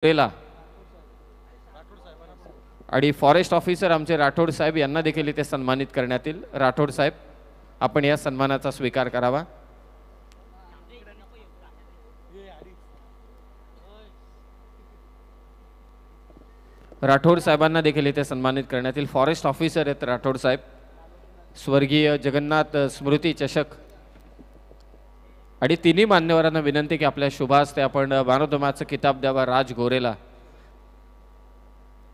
केला आणि forest officer आमचे राठोड साहेब यांना देखील इथे सन्मानित करण्यात येईल. राठोड साहेब, आपण या सन्मानाचा स्वीकार करावा. राठोड साहेबांना देखील इथे सन्मानित करण्यात येईल. फॉरेस्ट ऑफिसर आहेत राठोड साहेब. स्वर्गीय जगन्नाथ स्मृती चषक आणि तिन्ही मान्यवरांना विनंती की आपल्या शुभ हस्ते आपण मानवधर्माचा किताब द्यावा राज गोरेला.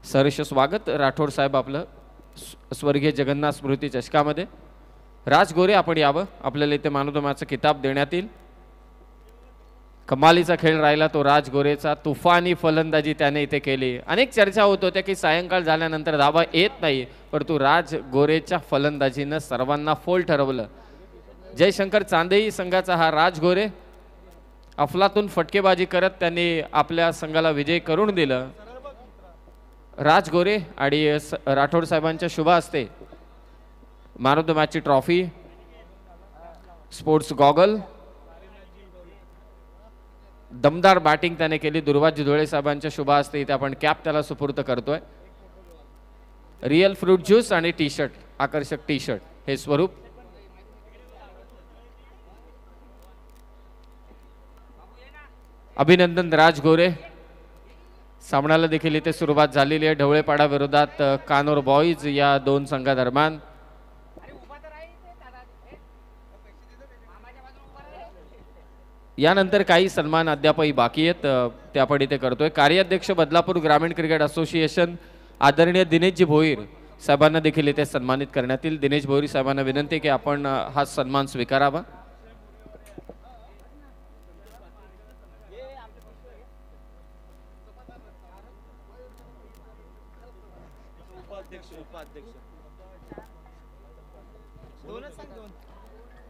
सहर्ष स्वागत राठोड साहेब आपलं स्वर्गीय जगन्नाथ स्मृती चषकामध्ये. राज गोरे आपण यावं, आपल्याला इथे मानवधर्माचा किताब देण्यात येईल. कमालीचा खेळ राहिला तो राज गोरेचा. तुफानी फलंदाजी त्याने इथे केली. अनेक चर्चा होत होत्या की सायंकाळ झाल्यानंतर धावा येत नाही, परंतु राज गोरेच्या फलंदाजीनं सर्वांना फोल ठरवलं. जयशंकर चांदेई संघाचा हा राज गोरे अफलातून फटकेबाजी करत त्यांनी आपल्या संघाला विजय करून दिलं. राज गोरे आणि राठोड साहेबांच्या शुभ हस्ते मॅन ऑफ द मॅचची ट्रॉफी, स्पोर्ट्स गॉगल, दमदार बॅटिंग त्याने केली. दुर्वाजी धुळे साहेबांच्या शुभ हस्ते इथे आपण कॅप त्याला सुपूर्द करतोय. रिअल फ्रूट ज्यूस आणि टी शर्ट, आकर्षक टी शर्ट हे स्वरूप. अभिनंदन राज गोरे. सामन्याला देखील इथे सुरुवात झालेली आहे. ढवळेपाडा विरोधात कानोर बॉईज या दोन संघादरम्यान. यानंतर काही सन्मान अद्यापही बाकी आहेत, ते आपण इथे करतोय. कार्याध्यक्ष बदलापूर ग्रामीण क्रिकेट असोसिएशन आदरणीय दिनेशजी भोईर साहेबांना देखील इथे सन्मानित करण्यात येईल. दिनेश भोईर साहेबांना विनंती की आपण हा सन्मान स्वीकारावा.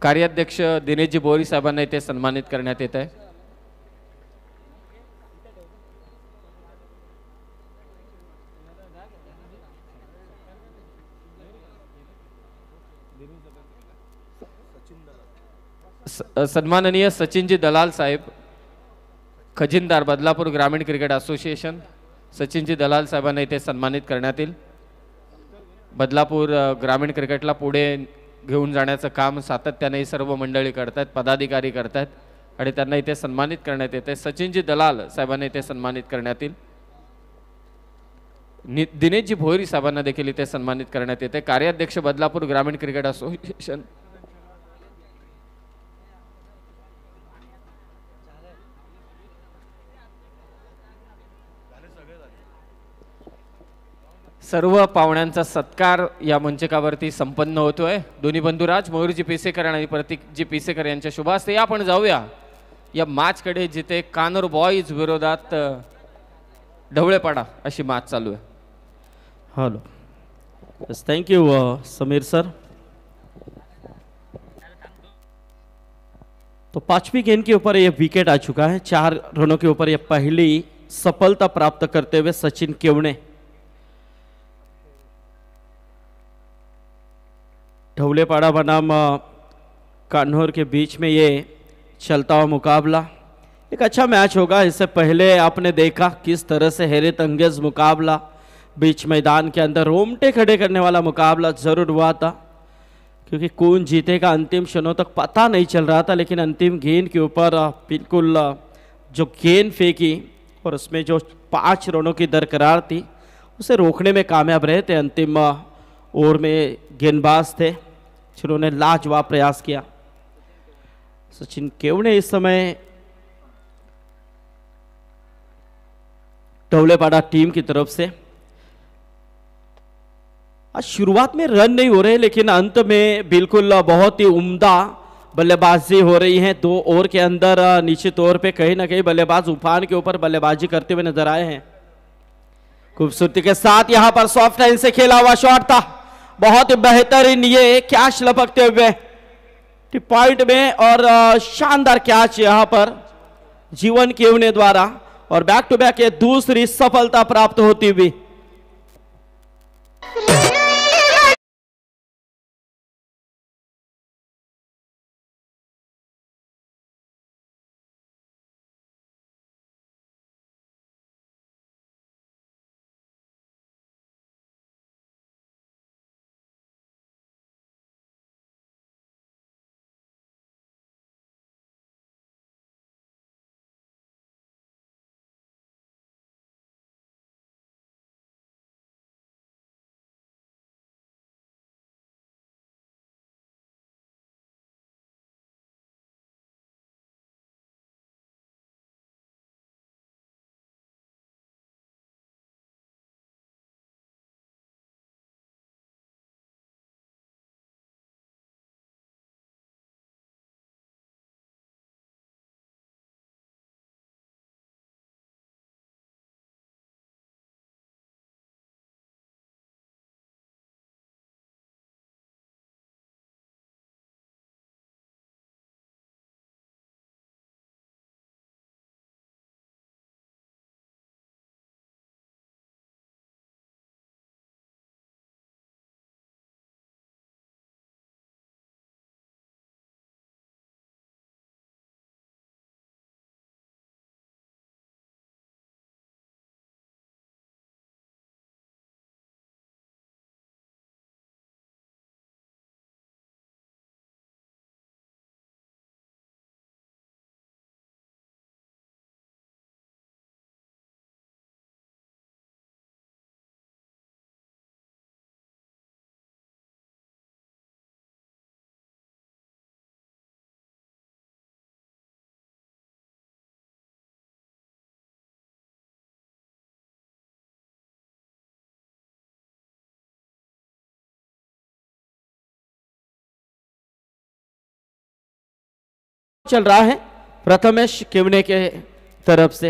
कार्याध्यक्ष दिनेशजी बोरी साहेबांना इथे सन्मानित करण्यात येत आहे. सन्माननीय सचिनजी दलाल साहेब, खजिनदार बदलापूर ग्रामीण क्रिकेट असोसिएशन, सचिनजी दलाल साहेबांना इथे सन्मानित करण्यात येईल. बदलापूर ग्रामीण क्रिकेटला पुढे घेऊन जाण्याचं काम सातत्याने सर्व मंडळी करतात, पदाधिकारी करतात आणि त्यांना इथे सन्मानित करण्यात येते. सचिनजी दलाल साहेबांना इथे सन्मानित करण्यात येईल. दिनेशजी भोईर साहेबांना देखील इथे सन्मानित करण्यात येते. कार्याध्यक्ष बदलापूर ग्रामीण क्रिकेट असोसिएशन, सर्व पाहुण्यांचा सत्कार या मंचकावरती संपन्न होतोय. दोन्ही बंधुराज मयूरजी पिसेकर आणि प्रतीकजी पिसेकर यांच्या शुभ हस्ते आपण जाऊया या मॅच कडे, जिथे कानोर बॉईज विरोधात ढवळेपाडा अशी मॅच चालू आहे. Hello, thank you Sameer sir. तो पांचवी गेंद के ऊपर ये विकेट आ चुका है. 4 रनों के ऊपर ये पहली सफलता प्राप्त करते हुए सचिन केवणे ढवलेपाड़ा बनाम कान्होर के बीच में ये चलता हुआ मुकाबला एक अच्छा मैच होगा. इससे पहले आपने देखा किस तरह से हैरत अंगेज मुकाबला बीच मैदान के अंदर रोमटे खड़े करने वाला मुकाबला जरूर हुआ था, क्योंकि कौन जीतेगा अंतिम क्षणों तक पता नहीं चल रहा था. लेकिन अंतिम गेंद के ऊपर बिल्कुल जो गेंद फेंकी और उसमें जो 5 रनों की दरकरार थी उसे रोकने में कामयाब रहे थे. अंतिम ओवर में गेंदबाज थे जिन्होंने लाजवाब प्रयास किया. सचिन केवणे इस समय ढवलेपाड़ा टीम की तरफ से. आज शुरुआत में रन नहीं हो रहे, लेकिन अंत में बिल्कुल बहुत ही उम्दा बल्लेबाजी हो रही है. 2 ओवर के अंदर निश्चित तौर पे कहीं ना कहीं बल्लेबाज उफान के ऊपर बल्लेबाजी करते हुए नजर आए हैं. खूबसूरती के साथ यहां पर सॉफ्ट लाइन से खेला हुआ शॉट था, बहुत बेहतरीन ये कैच लपकते हुए पॉइंट में, और शानदार कैच यहां पर जीवन केवने द्वारा, और बैक टू बैक ये दूसरी सफलता प्राप्त होती हुई. चल रहा है प्रथमेश केवने के तरफ से।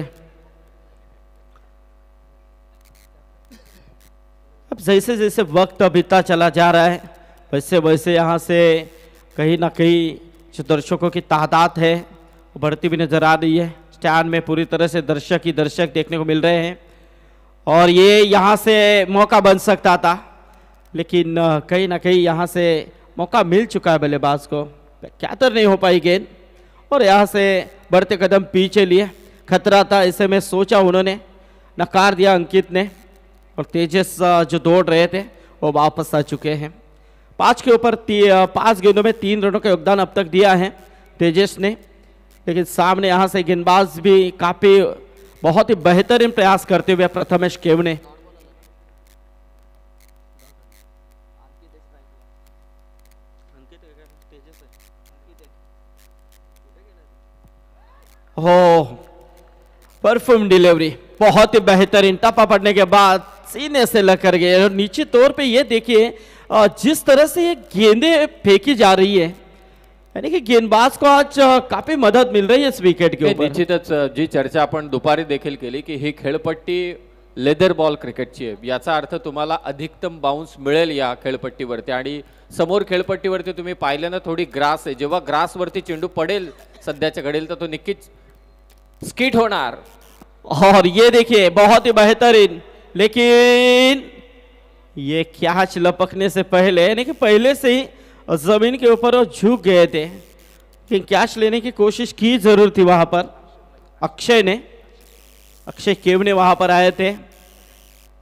अब जैसे जैसे वक्त बीतता चला जा रहा है वैसे वैसे यहाँ से कहीं ना कहीं जो दर्शकों की तादाद है वो बढ़ती भी नजर आ रही है। स्टैंड में पूरी तरह से दर्शक ही दर्शक देखने को मिल रहे हैं और ये यहाँ से मौका बन सकता था, लेकिन कहीं ना कहीं यहाँ से मौका मिल चुका है बल्लेबाज को, क्या तर नहीं हो पाई गेंद और यहाँ से बढ़ते कदम पीछे लिए। खतरा था ऐसे में सोचा, उन्होंने नकार दिया अंकित ने और तेजस जो दौड़ रहे थे वो वापस आ चुके हैं। 5 के ऊपर 5 गेंदों में 3 रनों का योगदान अब तक दिया है तेजस ने, लेकिन सामने यहाँ से गेंदबाज भी काफी बहुत ही बेहतरीन प्रयास करते हुए प्रथमेश केवने। हो परफ्यूम डिलीवरी बहुत ही बेहतरीन, टप्पा पड़ने के बाद सीने से लग गए और नीचे तौर पे ये देखिए जिस तरह से ये गेंदें फेंकी जा रही है, यानी की गेंदबाज को आज काफी मदत मिल रही है इस विकेट के ऊपर। निश्चितच जी चर्चा आपण दुपारी देखील केली की ही खेळपट्टी लेदर बॉल क्रिकेटची आहे, याचा अर्थ तुम्हाला अधिकतम बाउन्स मिळेल या खेळपट्टीवरती आणि समोर खेळपट्टीवरती तुम्ही पाहिलं ना थोडी ग्रास आहे, जेव्हा ग्रास वरती चेंडू पडेल सध्याच्या घडेल तर तो नक्कीच स्किट होणार। और ये देखिए बहुत ही बेहतरीन, लेकिन ये कैच लपकने से पहले यानी कि पहले से ही जमीन के ऊपर वो झुक गए थे, लेकिन कैच लेने की कोशिश की जरूर थी वहां पर अक्षय केवने वहां पर आए थे,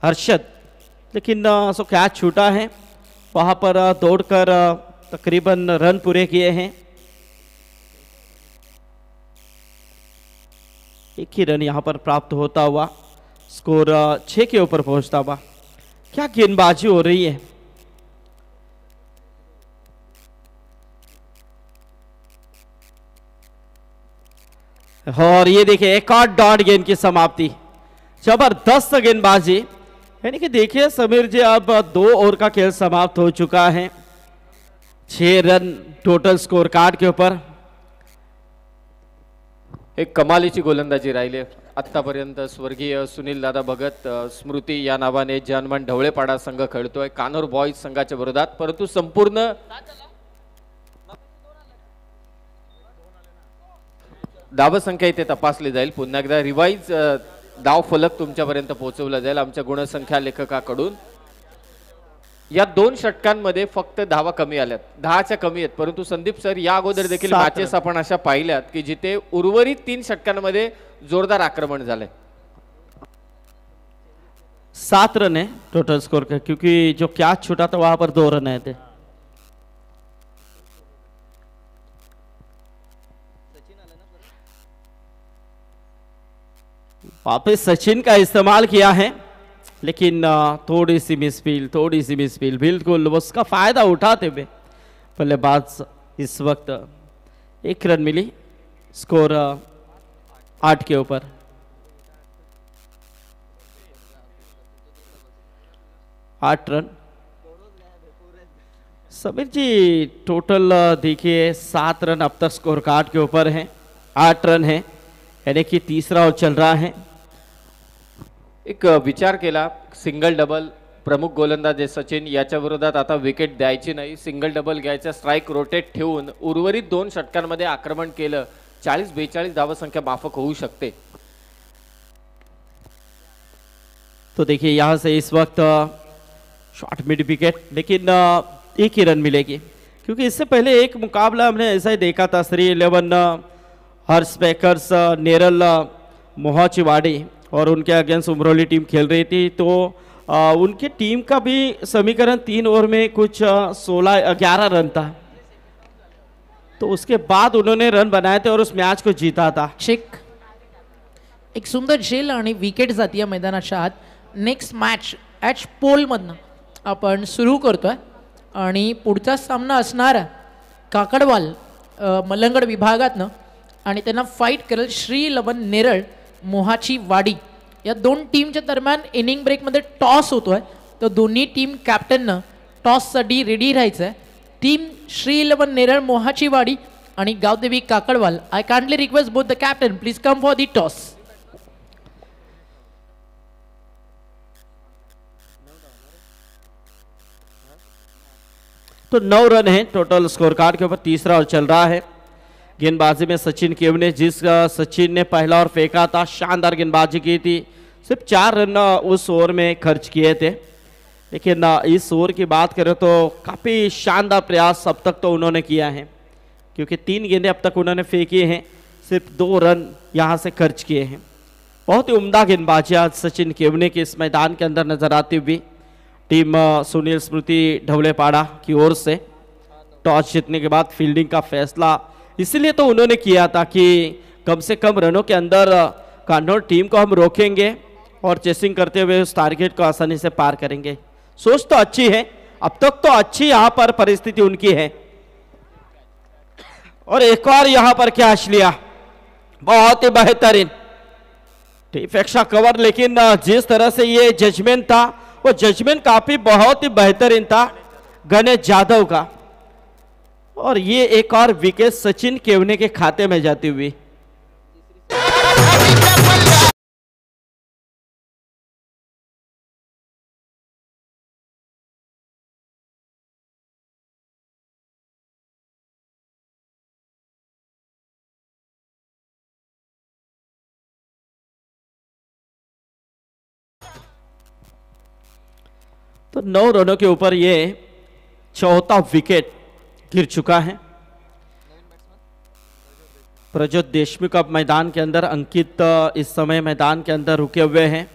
हर्षद, लेकिन सो कैच छूटा है। वहां पर दौड़कर तकरीबन रन पूरे किए हैं, एक ही रन यहां पर प्राप्त होता हुआ स्कोर 6 के ऊपर पहुंचता हुआ। क्या गेंदबाजी हो रही है, और ये देखिए एक और डॉट गेंद की समाप्ति, जबरदस्त गेंदबाजी। यानी कि देखिए समीर जी अब 2 ओवर का खेल समाप्त हो चुका है, 6 रन टोटल स्कोर कार्ड के ऊपर। एक कमालीची गोलंदाजी राहिली आतापर्यंत। स्वर्गीय सुनील दादा भगत स्मृती या नावाने जनमान ढवळेपाडा संघ खेळतोय कानोर बॉयज संघाच्या विरोधात, परंतु संपूर्ण धाव संख्या इथे तपासली जाईल, पुन्हा एकदा रिवाइज धाव फलक तुमच्यापर्यंत पोहोचवला जाईल आमच्या गुणसंख्या लेखकाकडून। या 2 षटकांमध्ये फक्त धावा कमी आल्यात, 10च्या कमी आहेत, परंतु संदीप सर या अगोदर देखील मॅचेस आपण अशा पाहिल्यात की जिथे उर्वरित 3 षटकांमध्ये जोरदार आक्रमण झाले। 7 रन है टोटल स्कोर का, क्योंकि जो कैच छूटा था वहां पर 2 रन आए थे। वापस सचिन का इस्तेमाल किया है, लेकिन थोड़ी सी मिसफील्ड बिल्कुल उसका फायदा उठाते हुए बल्लेबाज इस वक्त 1 रन मिली, स्कोर 8 के ऊपर। आठ रन समीर जी टोटल देखिए 7 रन अब तक स्कोर कार्ड के ऊपर है, 8 रन है, यानी कि तीसरा ओवर चल रहा है। एक विचार केला सिंगल डबल प्रमुख गोलंदाज सचिन याच्या विरोधात आता विकेट द्यायची नाही, सिंगल डबल घ्यायचा, स्ट्राइक रोटेट ठेवून उर्वरित 2 षटकांमध्ये आक्रमण केलं 40-42 धावसंख्या माफक होऊ शकते। तो देखिए यहां से इस वक्त शॉर्ट मिड विकेट, लेकिन 1 ही रन मिलेगी, क्योंकि इससे पहले एक मुकाबला हमने ऐसा ही देखा था, 3-11 हर्ष पैकर्स नेरल मोहाचीवाड़ी और उनके अगेंस्ट उमरोली टीम खेल रही थी, तो उनकी टीम का भी समीकरण 3 ओवर में कुछ 11 रन था, तो उसके बाद उन्होंने रन बनाए थे और उस मैच को जीता था। चेक एक सुंदर झेल आणि विकेट जाती या मैदानाच्या आत। नेक्स्ट मॅच ॲच पोलमधनं आपण सुरू करतोय आणि पुढचा सामना असणार काकडवाल मलंगड विभागातनं आणि त्यांना फाईट करेल श्री11 नेरळ मोहाची वाडी। या 2 टीमच्या दरम्यान इनिंग ब्रेकमध्ये टॉस होतोय, तर दोन्ही टीम कॅप्टननं टॉससाठी रेडी राहायचं आहे। टीम श्री11 नेरळ मोहाची वाडी आणि Gavdevi Kakadwal. I kindly request both the captain please come for the toss. तो 9 रन है टोटल स्कोर कार्ड के ऊपर. तीसरा ओवर चल रहा है. गेंदबाजी में सचिन केवने, जिस सचिन ने पहला ओवर फेंका था, शानदार गेंदबाजी की थी. सिर्फ 4 रन उस ओवर में खर्च किए थे, लेकिन इस ओवर की बात करें तो काफ़ी शानदार प्रयास अब तक तो उन्होंने किया है, क्योंकि 3 गेंदें अब तक उन्होंने फेंकी हैं, सिर्फ 2 रन यहाँ से खर्च किए हैं. बहुत ही उम्दा गेंदबाजी आज सचिन केवने के इस मैदान के अंदर नजर आती हुई. टीम सुनील स्मृति ढवलेपाड़ा की ओर से टॉस जीतने के बाद फील्डिंग का फैसला इसलिए तो उन्होंने किया था कि कम से कम रनों के अंदर कान्होर टीम को हम रोकेंगे और चेसिंग करते हुए उस टारगेट को आसानी से पार करेंगे. सोच तो अच्छी है, अब तक तो अच्छी यहाँ पर परिस्थिति उनकी है. और एक और यहाँ पर कैच लिया, बहुत ही बेहतरीन डिफेक्शन कवर. लेकिन जिस तरह से ये जजमेंट था, वो जजमेंट काफी बहुत ही बेहतरीन था गणेश यादव का. और ये एक और विकेट सचिन केवने के खाते में जाती हुई. तो 9 रनों के ऊपर ये चौथा विकेट गिर चुका है. प्रज्योत देशमुख अब मैदान के अंदर, अंकित इस समय मैदान के अंदर रुके हुए हैं.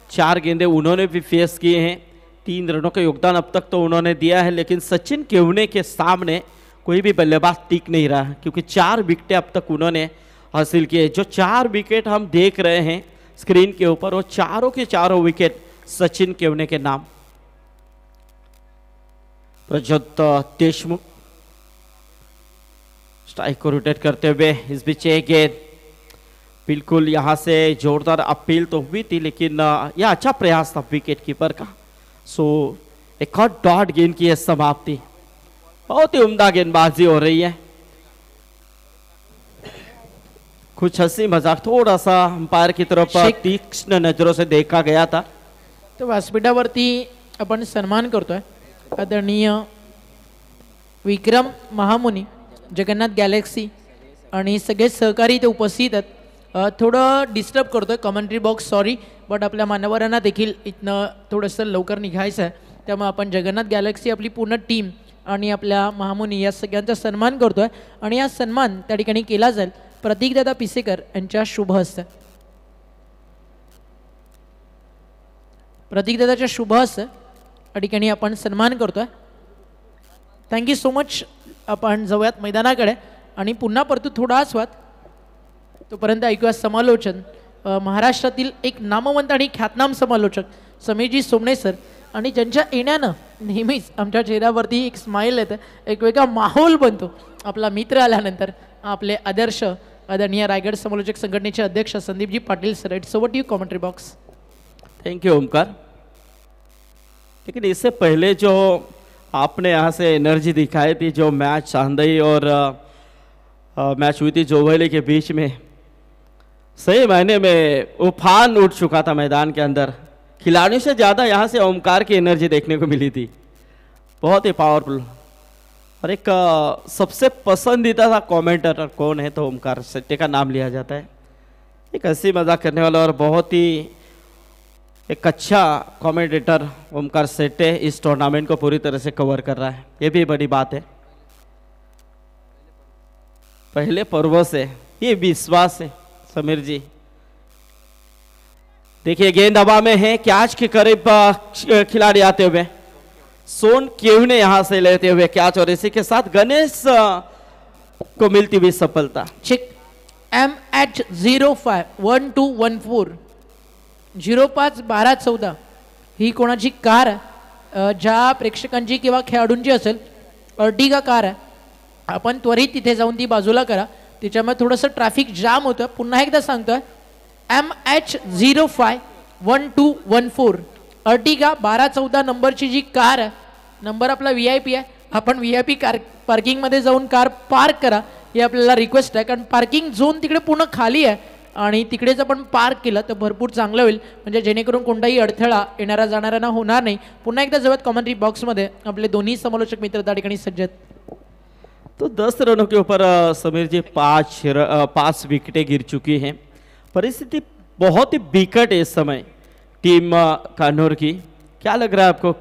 4 गेंदें उन्होंने भी फेस किए हैं. 3 रनों का योगदान अब तक तो उन्होंने दिया है, लेकिन सचिन केवने के सामने कोई भी बल्लेबाज टिक नहीं रहा है, क्योंकि 4 विकेटें अब तक उन्होंने हासिल किए. जो 4 विकेट हम देख रहे हैं स्क्रीन के ऊपर, वो चारों के चारों विकेट सचिन केवने के नाम. प्रज्योत देशमुख स्ट्राइक को रोटेट करते हुए, इस बीच एक गेंद बिल्कुल यहां से जोरदार अपील तो हुई थी, लेकिन यह अच्छा प्रयास था विकेट कीपर का. सो एक और डॉट गेंद की समाप्ति. बहुत ही उम्दा गेंदबाजी हो रही है. कुछ हंसी मजाक थोड़ा सा अंपायर की तरफ तीक्ष्ण नजरों से देखा गया था. तो व्यासपीठावरती आपण सन्मान करतोय आदरणीय विक्रम महामुनी, जगन्नाथ गॅलेक्सी आणि सगळे सहकारी ते उपस्थित आहेत. थोडं डिस्टर्ब करतोय कमेंट्री बॉक्स, सॉरी, बट आपल्या मान्यवरांना देखील इथनं थोडंसं लवकर निघायचं आहे, त्यामुळे आपण जगन्नाथ गॅलेक्सी आपली पूर्ण टीम आणि आपल्या महामुनी या सगळ्यांचा सन्मान करतोय. आणि हा सन्मान त्या ठिकाणी केला जाईल प्रतीकदादा पिसेकर यांच्या शुभ हस्ते. प्रतीकदादाच्या शुभ हस्ते या ठिकाणी आपण सन्मान करतोय. Thank you so much. आपण जाऊयात मैदानाकडे आणि पुन्हा परतू थोडा आस्वाद. तोपर्यंत ऐकूया समालोचन महाराष्ट्रातील एक नामवंत आणि ख्यातनाम समालोचक समीरजी सोमणे सर, आणि ज्यांच्या येण्यानं नेहमीच आमच्या चेहऱ्यावरती एक स्माईल येते, एक वेगळा माहोल बनतो आपला मित्र आल्यानंतर. आपले आदर्श आदरणीय रायगड समालोचक संघटनेचे अध्यक्ष संदीपजी Patil sir. It's over to you commentary box. Thank you Omkar. लेकिन इससे पहले जो आपने यहाँ से एनर्जी दिखाई थी, जो मैच चांदई और मैच हुई थी जोवेली के बीच में, सही मायने में उफान उठ चुका था मैदान के अंदर. खिलाड़ियों से ज़्यादा यहाँ से ओमकार की एनर्जी देखने को मिली थी, बहुत ही पावरफुल. और एक सबसे पसंदीदा था कमेंटेटर कौन है, तो ओमकार सेट्टे का नाम लिया जाता है. एक हंसी मजाक करने वाला और बहुत ही एक अच्छा कमेंटेटर ओमकार सेट्टे इस टूर्नामेंट को पूरी तरह से कवर कर रहा है, ये भी बड़ी बात है. पहले पर्वों से ये विश्वास है समीर जी. देखिए गेंद हवा में है, कैच के करीब खिलाड़ी आते हुए सोन केवने यहां से लेते हुए कैच, और इसी के साथ गणेश को मिलती हुई सफलता. चेक MH051214 051214 ही कोणाची कार आहे, ज्या प्रेक्षकांची किंवा खेळाडूंची असेल अर्टिगा कार आहे. आपण त्वरित तिथे जाऊन ती बाजूला करा, तिच्यामुळे थोडंसं ट्रॅफिक जाम होतं. पुन्हा एकदा सांगतोय MH051214 अर्टिगा 1214 नंबरची जी कार आहे, नंबर आपला VIP आहे. आपण VIP कार पार्किंगमध्ये जाऊन कार पार्क करा, ही आपल्याला रिक्वेस्ट आहे, कारण पार्किंग झोन तिकडे पूर्ण खाली आहे आणि तिकडेच आपण पार्क केलं तर भरपूर चांगलं होईल, म्हणजे जेणेकरून कोणताही अडथळा येणारा जाणाऱ्यांना होणार नाही. पुन्हा एकदा जवळ कॉमेंट्री बॉक्समध्ये आपले दोन्ही समालोचक मित्र त्या ठिकाणी सज्ज आहेत. तो 10 रनों के ऊपर समीर जी 5 विकेटें गिर चुकी हैं. परिस्थिति बहुत ही बिकट है इस समय टीम कान्होर की. क्या लग रहा है आपको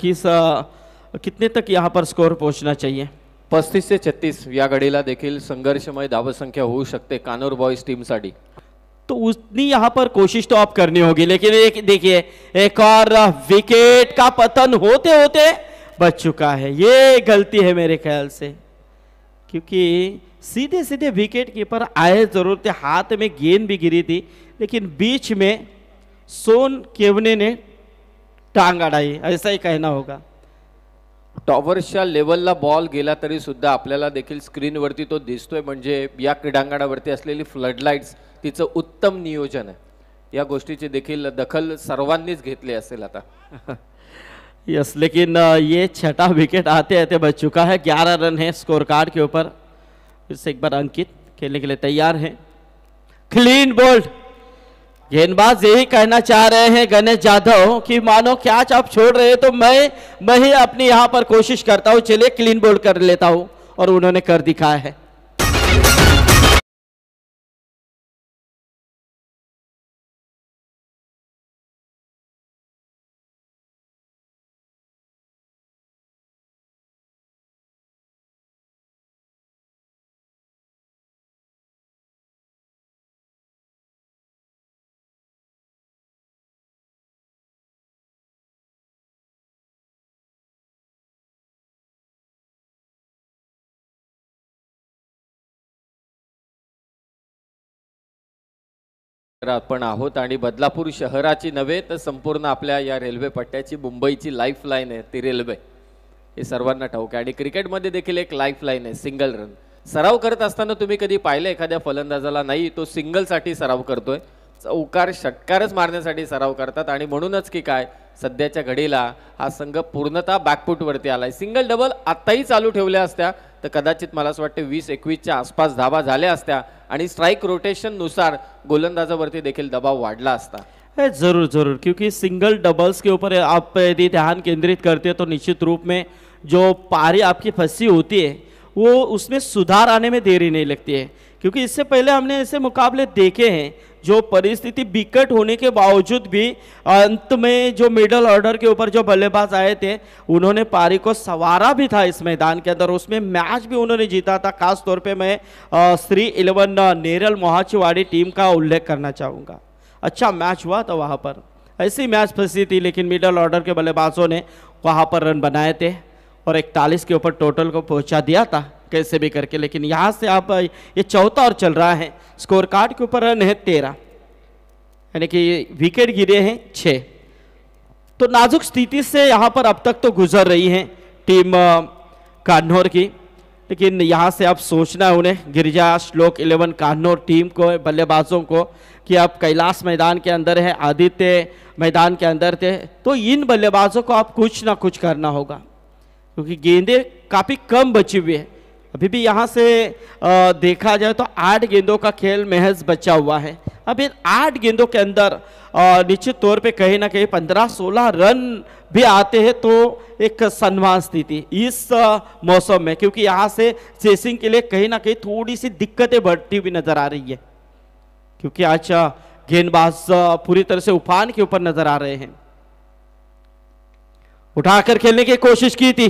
कितने तक यहाँ पर स्कोर पहुँचना चाहिए? 35 से 36 या घडीला देखील संघर्षमय धावसंख्या होऊ शकते कानोर बॉयज टीमसाठी. तो उतनी यहाँ पर कोशिश तो आप करनी होगी, लेकिन एक देखिए एक और विकेट का पतन होते होते बच चुका है. ये गलती है मेरे ख्याल से, क्योंकि सीधे सीधे विकेट कीपर आए जरूर थे, हाथ में गेंद भी गिरी थी, लेकिन बीच में सोन केवने ने टांग अड़ाई, ऐसा ही कहना होगा. टॉवर्सच्या लेवलला बॉल गेला तरी सुद्धा आपल्याला देखील स्क्रीनवरती तो दिसतोय, म्हणजे या क्रीडांगणावरती असलेली फ्लडलाईट्स तिचं उत्तम नियोजन आहे. या गोष्टीची देखील दखल सर्वांनीच घेतली असेल आता. यस, लेकिन ये छठा विकेट आते आते बच चुका है. 11 रन है स्कोर कार्ड के ऊपर. फिर से एक बार अंकित खेलने के लिए तैयार हैं. Clean bowled. गेंदबाज यही कहना चाह रहे हैं गणेश जाधव कि मानो कैच आप छोड़ रहे हैं तो मैं ही अपनी यहाँ पर कोशिश करता हूँ, चलिए क्लीन बोल्ड कर लेता हूँ, और उन्होंने कर दिखाया है. आपण आहोत आणि बदलापूर शहराची नव्हे तर संपूर्ण आपल्या या रेल्वे पट्ट्याची मुंबईची लाईफलाईन आहे ती रेल्वे. हे सर्वांना ठाऊक आहे. आणि क्रिकेटमध्ये देखील एक लाईफलाईन आहे, सिंगल रन. सराव करत असताना तुम्ही कधी पाहिलं एखाद्या फलंदाजाला नाही तो सिंगलसाठी सराव करतोय, चौकार षटकारच मारण्यासाठी सराव करतात. आणि म्हणूनच की काय सध्याच्या घडीला हा संघ पूर्णतः बॅकफूटवरती आलाय. सिंगल डबल आताही चालू ठेवल्या असत्या तर कदाचित मला असं वाटतं 20-21च्या आसपास धावा झाल्या असत्या आणि स्ट्राइक रोटेशन नुसार गोलंदाजावरती देखील दबाव वाढला असता. जरूर जरूर, क्योंकि सिंगल डबल्स के ऊपर आप यदि ध्यान केंद्रित करते हैं तो निश्चित रूप में जो पारी आपकी फंसी होती है वो उसमें सुधार आने में देरी नहीं लगती है. क्योंकि इससे पहले हमने ऐसे मुकाबले देखे हैं जो परिस्थिति बिकट होने के बावजूद भी अंत में जो मिडल ऑर्डर के ऊपर जो बल्लेबाज आए थे उन्होंने पारी को संवारा भी था इस मैदान के अंदर. उसमें मैच भी उन्होंने जीता था. खास तौर पे मैं श्री 11 नेरल मोहाचीवाड़ी टीम का उल्लेख करना चाहूँगा. अच्छा मैच हुआ था वहाँ पर, ऐसी मैच फंसी थी, लेकिन मिडल ऑर्डर के बल्लेबाजों ने वहाँ पर रन बनाए थे और 41 के ऊपर टोटल को पहुँचा दिया था कैसे भी करके. लेकिन यहाँ से आप ये चौथा और चल रहा है. स्कोर कार्ड के ऊपर रन है 13, यानी कि विकेट गिरे हैं 6. तो नाजुक स्थिति से यहाँ पर अब तक तो गुजर रही है टीम कान्होर की. लेकिन यहाँ से अब सोचना है उन्हें, गिरिजा श्लोक 11 कान्होर टीम को, बल्लेबाजों को, कि अब कैलाश मैदान के अंदर है, आदित्य मैदान के अंदर थे, तो इन बल्लेबाजों को अब कुछ ना कुछ करना होगा, क्योंकि गेंदें काफ़ी कम बची हुई है. अभी भी यहाँ से देखा जाए तो 8 गेंदों का खेल महज बचा हुआ है. अब इन 8 गेंदों के अंदर निश्चित तौर पे कहीं ना कहीं 15-16 रन भी आते हैं तो एक सम्मान स्थिति इस मौसम में, क्योंकि यहाँ से चेसिंग के लिए कहीं ना कहीं थोड़ी सी दिक्कतें बढ़ती हुई नजर आ रही है, क्योंकि आज गेंदबाज पूरी तरह से उफान के ऊपर नजर आ रहे हैं. उठाकर खेलने की कोशिश की थी,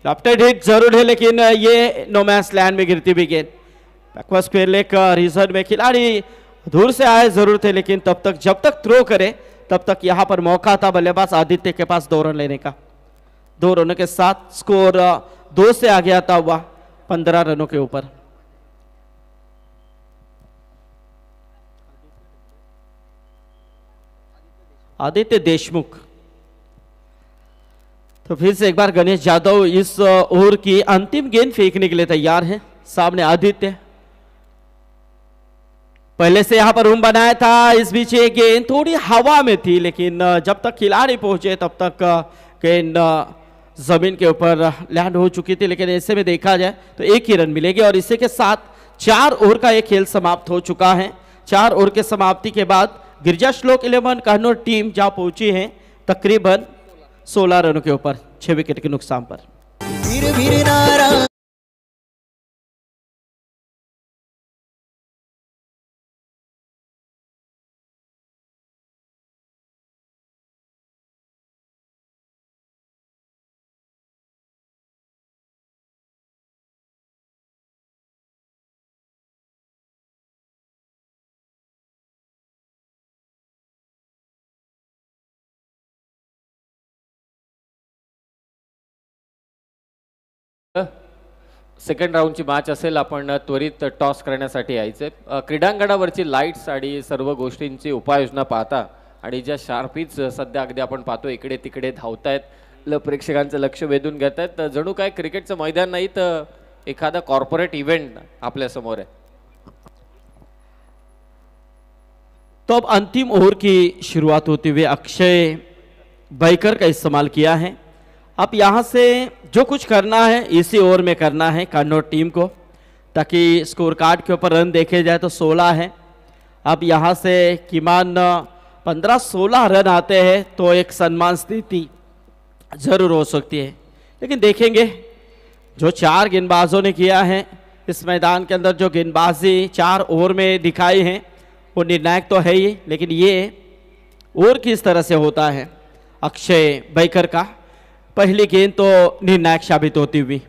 लेफ्ट हिट जरूर है, लेकिन ये नो मैच लैंड में गिरती हुई गेंद. बैकवर्ड स्क्वायर लेग रीजन में खिलाड़ी दूर से आए जरूर थे, लेकिन तब तक जब तक थ्रो करे तब तक यहाँ पर मौका था बल्लेबाज आदित्य के पास 2 रन लेने का. 2 रनों के साथ स्कोर 2 से आगे आता हुआ 15 रनों के ऊपर. आदित्य देशमुख. तो फिर से एक बार गणेश यादव इस ओवर की अंतिम गेंद फेंकने के लिए तैयार है. सामने आदित्य, पहले से यहां पर रूम बनाया था. इस बीच ये गेंद थोड़ी हवा में थी, लेकिन जब तक खिलाड़ी पहुंचे तब तक गेंद जमीन के ऊपर लैंड हो चुकी थी. लेकिन ऐसे में देखा जाए तो 1 ही रन मिलेगी और इसी के साथ 4 ओवर का ये खेल समाप्त हो चुका है। 4 ओवर के समाप्ति के बाद गिरजा श्लोक 11 कान्होर टीम जा पहुंची है तकरीबन 16 रनों के ऊपर 6 विकेट के नुकसान पर। सेकंड राऊंडची मॅच असेल, आपण त्वरित टॉस करण्यासाठी यायचे। क्रीडांगणावरची लाईट्स आणि सर्व गोष्टींची उपाययोजना पाहता आणि ज्या शार्पीज सध्या अगदी आपण पाहतो इकडे तिकडे धावतायत, प्रेक्षकांचं लक्ष वेधून घेत आहेत, जणू काय क्रिकेटचं मैदान नाही तर एखादा कॉर्पोरेट इव्हेंट आपल्या समोर है। तो अब अंतिम ओवर की शुरुआत होते हुए अक्षय बैकर का इस्तेमाल किया है। अब यहाँ से जो कुछ करना है इसी ओवर में करना है कान्होर टीम को, ताकि स्कोर कार्ड के ऊपर रन देखे जाए तो 16 है। अब यहाँ से कीमान 15-16 रन आते हैं तो एक सम्मान स्थिति जरूर हो सकती है, लेकिन देखेंगे जो 4 गेंदबाजों ने किया है इस मैदान के अंदर, जो गेंदबाजी 4 ओवर में दिखाई है वो निर्णायक तो है ही, लेकिन ये ओवर किस तरह से होता है अक्षय बैकर का पहली गेंद तो निर्णायक साबित होती हुई।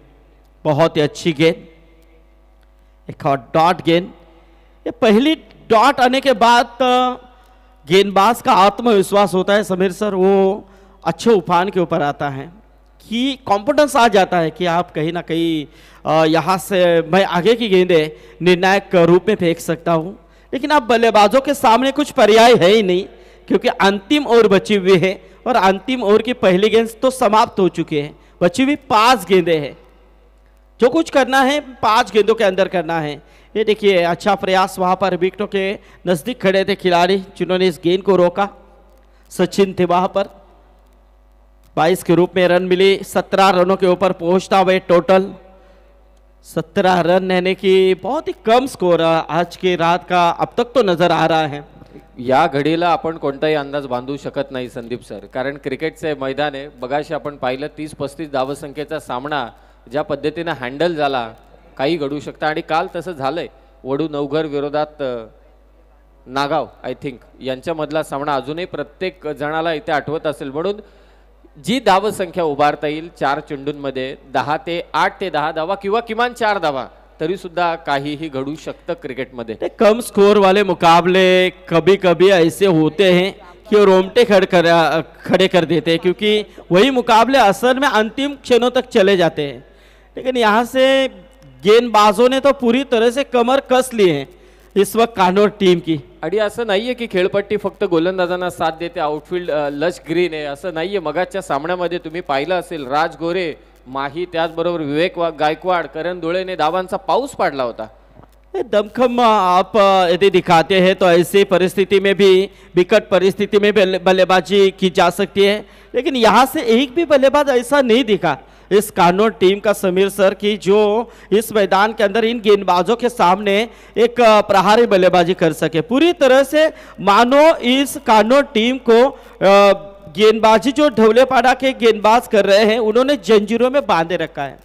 बहुत ही अच्छी गेंद, एक और डॉट गेंद। ये पहली डॉट आने के बाद गेंदबाज का आत्मविश्वास होता है समीर सर, वो अच्छे उफान के ऊपर आता है कि कॉन्फिडेंस आ जाता है कि आप कहीं ना कहीं यहाँ से मैं आगे की गेंदें निर्णायक रूप में फेंक सकता हूँ। लेकिन अब बल्लेबाजों के सामने कुछ पर्याय है ही नहीं, क्योंकि अंतिम ओवर बची हुई है और अंतिम ओवर की पहली गेंद तो समाप्त हो चुकी है। बची हुई 5 गेंदें हैं, जो कुछ करना है 5 गेंदों के अंदर करना है। ये देखिए अच्छा प्रयास, वहां पर विकेटों के नजदीक खड़े थे खिलाड़ी जिन्होंने इस गेंद को रोका। सचिन थे वहां पर, 22 के रूप में रन मिली। 17 रनों के ऊपर पहुंचता हुए टोटल 17 रन, यानी कि बहुत ही कम स्कोर आज की रात का अब तक तो नजर आ रहा है। या घडीला आपण कोणताही अंदाज बांधू शकत नाही संदीप सर, कारण क्रिकेटचे मैदान आहे। बघाशी आपण पाहिलं 30-35 धावसंख्येचा सामना ज्या पद्धतीने हँडल झाला, काही घडू शकतं आणि काल तसं झालंय। वडू नवघर विरोधात नागाव आय थिंक यांच्यामधला सामना अजूनही प्रत्येक जणाला इथे आठवत असेल, म्हणून जी धावसंख्या उभारता येईल 4 चेंडूंमध्ये 10 ते 8 ते 10 धावा किंवा किमान 4 धावा, तरी सुद्धा काहीही घडू शकतं क्रिकेटमध्ये। कम स्कोर वाले मुकाबले कभी कभी ऐसे होते हैं कि वो रोमटे खड़े कर देते हैं, क्योंकि वही मुकाबले असल में अंतिम क्षणों तक चले जाते हैं। लेकिन यहाँ से गेंदबाजों ने तो पूरी तरह से कमर कस ली है इस वक्त कान्होर टीम की। आणि असं नाहीये की खेळपट्टी फक्त गोलंदाजांना साथ देते, आउटफील्ड लश ग्रीन आहे असं नाहीये। मगाच्या सामन्यामध्ये तुम्ही पाहिलं असेल राज गोरे, माही, त्याचबरोबर विवेक गायकवाड, करण धुळेने धावांचा पाऊस पाडला होता। दमखम आप यदि दिखाते हैं तो ऐसी परिस्थिति में भी, विकट परिस्थिति में बल्लेबाजी की जा सकती है, लेकिन यहाँ से एक भी बल्लेबाज ऐसा नहीं दिखा इस कान्होर टीम का समीर सर की जो इस मैदान के अंदर इन गेंदबाजों के सामने एक प्रहारी बल्लेबाजी कर सके। पूरी तरह से मानो इस कान्होर टीम को गेंदबाजी जो ढवलेपाड़ा के गेंदबाज कर रहे हैं उन्होंने जंजीरों में बांधे रखा है।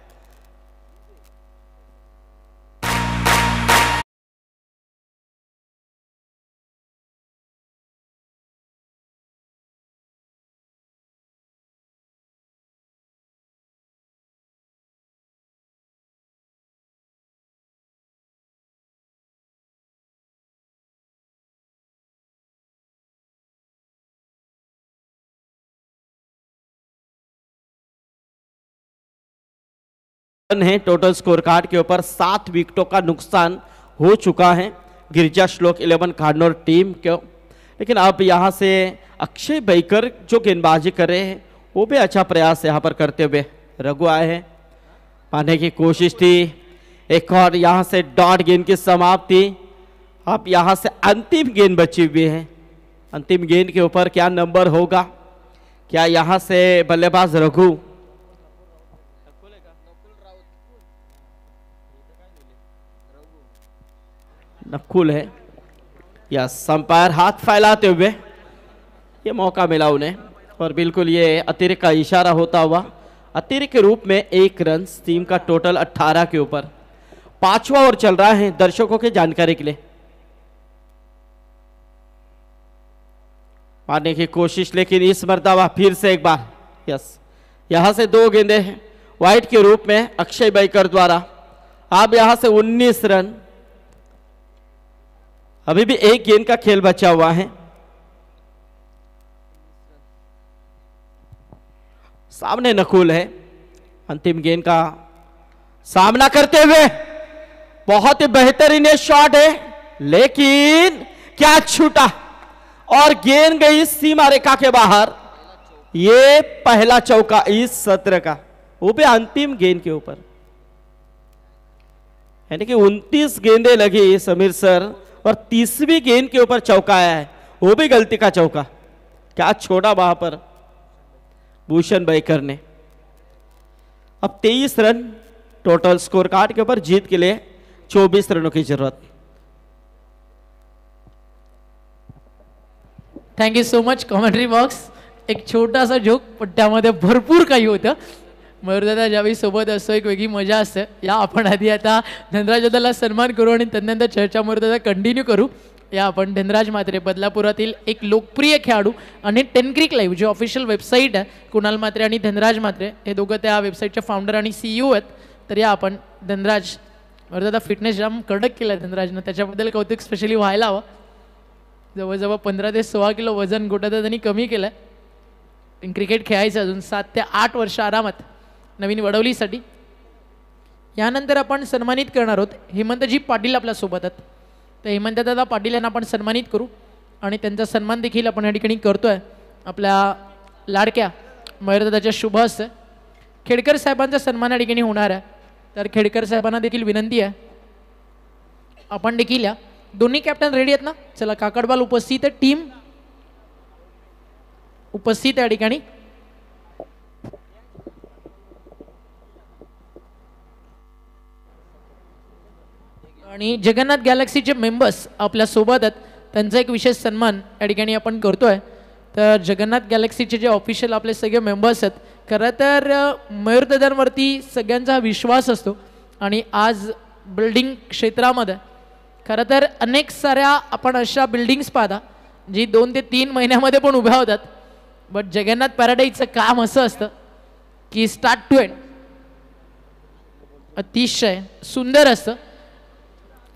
है टोटल स्कोर कार्ड के ऊपर 7 विकेटों का नुकसान हो चुका है गिरिजा श्लोक 11 कान्होर टीम को। लेकिन अब यहां से अक्षय बैकर जो गेंदबाजी कर रहे हैं वो भी अच्छा प्रयास यहां पर करते हुए रघु आए हैं, पाने की कोशिश थी। एक और यहां से डॉट गेंद की समाप्ति। अब यहां से अंतिम गेंद बची हुई है, अंतिम गेंद के ऊपर क्या नंबर होगा, क्या यहां से बल्लेबाज रघु नकुल है या अंपायर हाथ फैलाते हुए ये मौका मिला उन्हें, और बिल्कुल ये अतिरिक्त का इशारा होता हुआ अतिरिक्त के रूप में 1 रन, टीम का टोटल 18 के ऊपर। 5वां ओवर चल रहा है दर्शकों के जानकारी के लिए। मारने की कोशिश, लेकिन इस मर्तबा फिर से एक बार यस, यहां से 2 गेंदे हैं वाइड के रूप में अक्षय बैकर द्वारा। अब यहां से 19 रन, अभी भी 1 गेंद का खेल बचा हुआ है। सामने नकुल है, अंतिम गेंद का सामना करते हुए बहुत ही बेहतरीन शॉट है, लेकिन क्या छूटा और गेंद गई सीमा रेखा के बाहर। ये पहला चौका इस सत्र का, वो भी अंतिम गेंद के ऊपर, यानी कि 29 गेंदें लगी समीर सर और 30वीं गेंद के ऊपर चौका आया है, वो भी गलती का चौका। क्या छोड़ा वहां पर भूषण बैकर ने। अब 23 रन टोटल स्कोर कार्ड के ऊपर, जीत के लिए 24 रनों की जरूरत। Thank you so much commentary box. एक छोटासा जोक पण त्यामध्ये भरपूर काही होतं। मयूरदादा ज्यावेळी सोबत असतो एक वेगळी मजा असते। या आपण आधी आता धनराज दादाला सन्मान करू आणि त्यानंतर चर्चा मयूरदादा कंटिन्यू करू। या आपण धनराज म्हात्रे बदलापुरातील एक लोकप्रिय खेळाडू आणि 10 क्रिक लाईव्ह जे ऑफिशियल वेबसाईट आहे, कुणाल म्हात्रे आणि धनराज म्हात्रे हे दोघं त्या वेबसाईटचे फाउंडर आणि CEO आहेत। तर या आपण धनराज मयूरदादा फिटनेस जाम कडक केला धनराजनं, त्याच्याबद्दल कौतुक स्पेशली व्हायला हवं। जवळजवळ 15 ते 16 किलो वजन गोटादा त्यांनी कमी केलं आहे। क्रिकेट खेळायचं अजून 7 ते 8 वर्ष आरामात नवीन वडवलीसाठी। यानंतर आपण सन्मानित करणार आहोत हेमंतजी पाटील आपल्यासोबत आहेत। तर हेमंतदादा पाटील यांना आपण सन्मानित करू आणि त्यांचा सन्मान देखील आपण या ठिकाणी करतोय आपल्या लाडक्या मयूरदादाच्या शुभ हस्ते। खेडकर साहेबांचा सन्मान या ठिकाणी होणार आहे। तर खेडकर साहेबांना देखील विनंती आहे आपण देखील या। दोन्ही कॅप्टन रेडी आहेत ना? चला, काकडबाल उपस्थित आहे, टीम उपस्थित आहे या ठिकाणी। आणि जगन्नाथ गॅलेक्सीचे मेंबर्स आपल्या सोबत आहेत, त्यांचा एक विशेष सन्मान या ठिकाणी आपण करतोय। तर जगन्नाथ गॅलेक्सीचे जे ऑफिशियल आपले सगळे मेंबर्स आहेत, खरं तर मयूरदादांवरती सगळ्यांचा विश्वास असतो आणि आज बिल्डिंग क्षेत्रामध्ये खरं तर अनेक साऱ्या आपण अशा बिल्डिंग्स पाहता जी 2 ते 3 महिन्यामध्ये पण उभ्या होतात। बट जगन्नाथ पॅराडाईजचं काम असं असतं की स्टार्ट टू एंड अतिशय सुंदर असतं।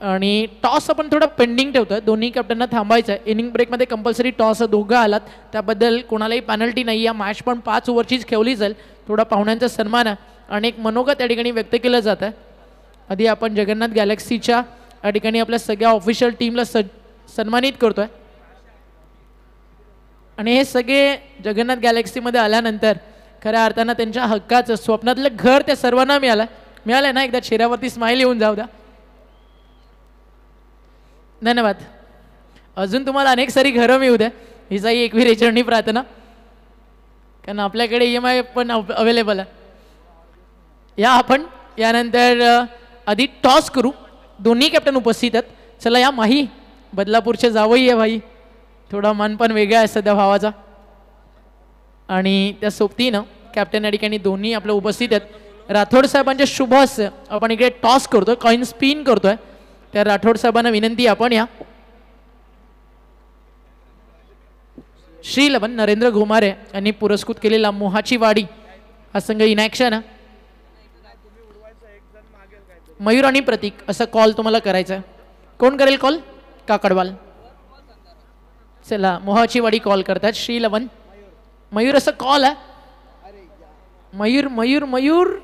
आणि टॉस आपण थोडं पेंडिंग ठेवतोय, दोन्ही कॅप्टनना थांबायचं आहे। इनिंग ब्रेकमध्ये कंपल्सरी टॉस दोघं आलात, त्याबद्दल कोणालाही पेनल्टी नाही। या मॅच पण 5 ओव्हरचीच खेळली जाईल। थोडा पाहुण्यांचा सन्मान आहे आणि एक मनोगत या ठिकाणी व्यक्त केलं जात आहे। आधी आपण जगन्नाथ गॅलेक्सीच्या या ठिकाणी आपल्या सगळ्या ऑफिशियल टीमला सन्मानित करतोय आणि हे सगळे जगन्नाथ गॅलेक्सीमध्ये आल्यानंतर खऱ्या अर्थानं त्यांच्या हक्काचं स्वप्नातलं घर त्या सर्वांना मिळालं ना। एकदा चेहऱ्यावरती स्माइल येऊन जाऊ द्या। धन्यवाद। अजून तुम्हाला अनेक सारी घरं मिळू द्या, हिचाही एकवीर चरणी प्रार्थना, कारण आपल्याकडे EMI पण अवेलेबल आहे। या आपण यानंतर आधी टॉस करू। दोन्ही कॅप्टन उपस्थित आहेत। चला या, माही बदलापूरचे जावई आहे भाई, थोडा मन पण वेगळा आहे सध्या भावाचा आणि त्या सोबतीनं कॅप्टन या ठिकाणी दोन्ही आपलं उपस्थित आहेत। राठोड साहेबांच्या शुभ हस्ते आपण इकडे टॉस करतोय, कॉइन स्पिन करतोय। त्या राठोड साहेबांना विनंती आपण या। श्री 11 नरेंद्र घुमारे यांनी पुरस्कृत केलेला मोहाची वाडी हा संघ इन ॲक्शन आहे। मयूर आणि प्रतीक असा कॉल तुम्हाला करायचा आहे। कोण करेल कॉल? काकडवाल। चला, मोहाची वाडी कॉल करतात श्री 11 मयूर असा कॉल आहे। मयूर मयूर मयूर